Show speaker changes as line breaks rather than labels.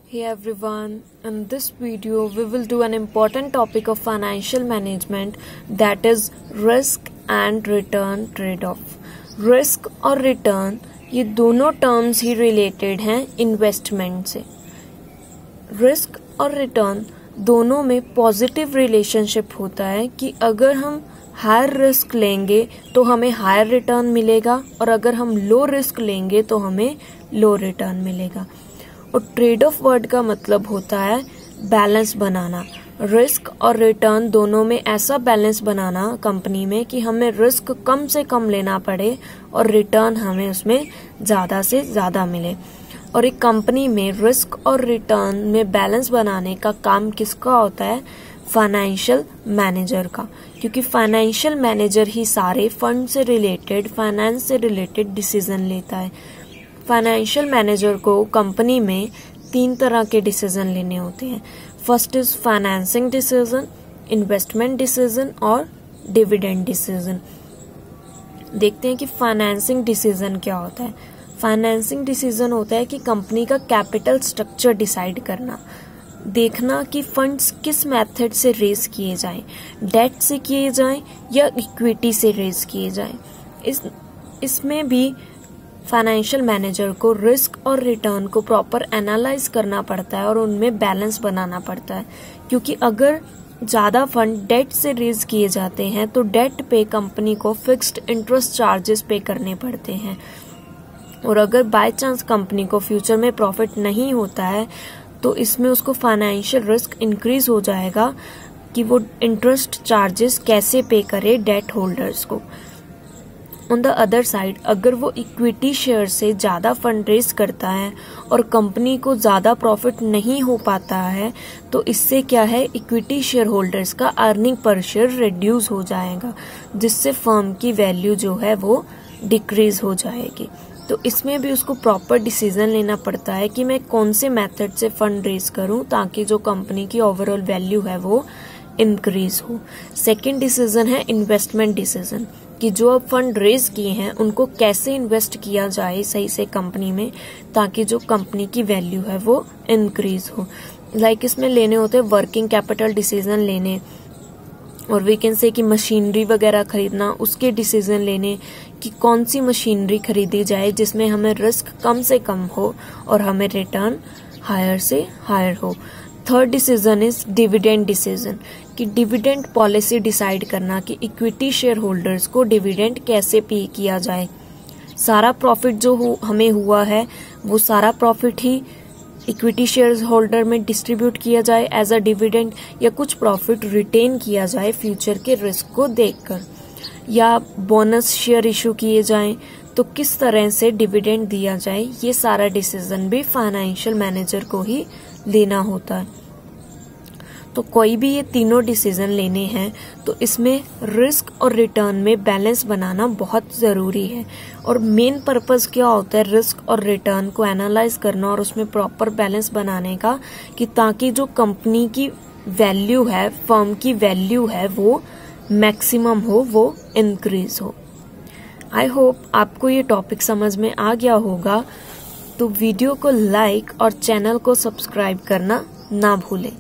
Hey everyone, in this video we will do an important topic of financial management, that is risk and return trade-off. Risk और return ये दोनों terms ही related हैं investment से। Risk और return दोनों में positive relationship होता है कि अगर हम हायर रिस्क लेंगे तो हमें हायर रिटर्न मिलेगा और अगर हम लो रिस्क लेंगे तो हमें लो रिटर्न मिलेगा। और ट्रेड ऑफ वर्ड का मतलब होता है बैलेंस बनाना। रिस्क और रिटर्न दोनों में ऐसा बैलेंस बनाना कंपनी में कि हमें रिस्क कम से कम लेना पड़े और रिटर्न हमें उसमें ज़्यादा से ज़्यादा मिले। और एक कंपनी में रिस्क और रिटर्न में बैलेंस बनाने का काम किसका होता है? फाइनेंशियल मैनेजर का, क्योंकि फाइनेंशियल मैनेजर ही सारे फंड से रिलेटेड, फाइनेंस से रिलेटेड डिसीजन लेता है। फाइनेंशियल मैनेजर को कंपनी में 3 तरह के डिसीजन लेने होते हैं। First is financing decision, investment decision और डिविडेंड डिसीजन। देखते हैं कि फाइनेंसिंग डिसीजन क्या होता है। फाइनेंसिंग डिसीजन होता है कि कंपनी का कैपिटल स्ट्रक्चर डिसाइड करना, देखना कि फंड्स किस मेथड से रेज किए जाएं, डेट से किए जाएं या इक्विटी से रेज किए जाएं। इसमें भी फाइनेंशियल मैनेजर को रिस्क और रिटर्न को प्रॉपर एनालाइज करना पड़ता है और उनमें बैलेंस बनाना पड़ता है, क्योंकि अगर ज़्यादा फंड डेट से रेज किए जाते हैं तो डेट पे कंपनी को फिक्स्ड इंटरेस्ट चार्जेस पे करने पड़ते हैं। और अगर बाय चांस कंपनी को फ्यूचर में प्रॉफिट नहीं होता है तो इसमें उसको फाइनेंशियल रिस्क इंक्रीज हो जाएगा कि वो इंटरेस्ट चार्जेस कैसे पे करे डेट होल्डर्स को। ऑन द अदर साइड, अगर वो इक्विटी शेयर से ज़्यादा फंड रेज करता है और कंपनी को ज़्यादा प्रॉफिट नहीं हो पाता है तो इससे क्या है, इक्विटी शेयर होल्डर्स का अर्निंग पर शेयर रिड्यूस हो जाएगा, जिससे फर्म की वैल्यू जो है वो डिक्रीज हो जाएगी। तो इसमें भी उसको प्रॉपर डिसीजन लेना पड़ता है कि मैं कौन से मेथड से फंड रेज करूं ताकि जो कंपनी की ओवरऑल वैल्यू है वो इंक्रीज हो। सेकेंड डिसीजन है इन्वेस्टमेंट डिसीजन, कि जो अब फंड रेज किए हैं उनको कैसे इन्वेस्ट किया जाए सही से कंपनी में ताकि जो कंपनी की वैल्यू है वो इंक्रीज हो। लाइक इसमें लेने होते हैं वर्किंग कैपिटल डिसीजन लेने, और वी कैन से कि मशीनरी वगैरह खरीदना, उसके डिसीजन लेने कि कौन सी मशीनरी खरीदी जाए जिसमें हमें रिस्क कम से कम हो और हमें रिटर्न हायर से हायर हो। Third decision is dividend decision, कि डिविडेंड पॉलिसी डिसाइड करना कि इक्विटी शेयर होल्डर्स को डिविडेंड कैसे पे किया जाए। सारा प्रॉफिट जो हमें हुआ है वो सारा प्रॉफिट ही इक्विटी शेयर होल्डर में डिस्ट्रीब्यूट किया जाए एज अ डिविडेंड, या कुछ प्रॉफिट रिटेन किया जाए फ्यूचर के रिस्क को देखकर, या बोनस शेयर इशू किए जाएं तो किस तरह से डिविडेंड दिया जाए। ये सारा डिसीजन भी फाइनेंशियल मैनेजर को ही लेना होता है। तो कोई भी ये तीनों डिसीजन लेने हैं तो इसमें रिस्क और रिटर्न में बैलेंस बनाना बहुत ज़रूरी है। और मेन पर्पस क्या होता है रिस्क और रिटर्न को एनालाइज करना और उसमें प्रॉपर बैलेंस बनाने का, कि ताकि जो कंपनी की वैल्यू है, फर्म की वैल्यू है वो मैक्सिमम हो, वो इंक्रीज हो। आई होप आपको ये टॉपिक समझ में आ गया होगा। तो वीडियो को लाइक और चैनल को सब्सक्राइब करना ना भूलें।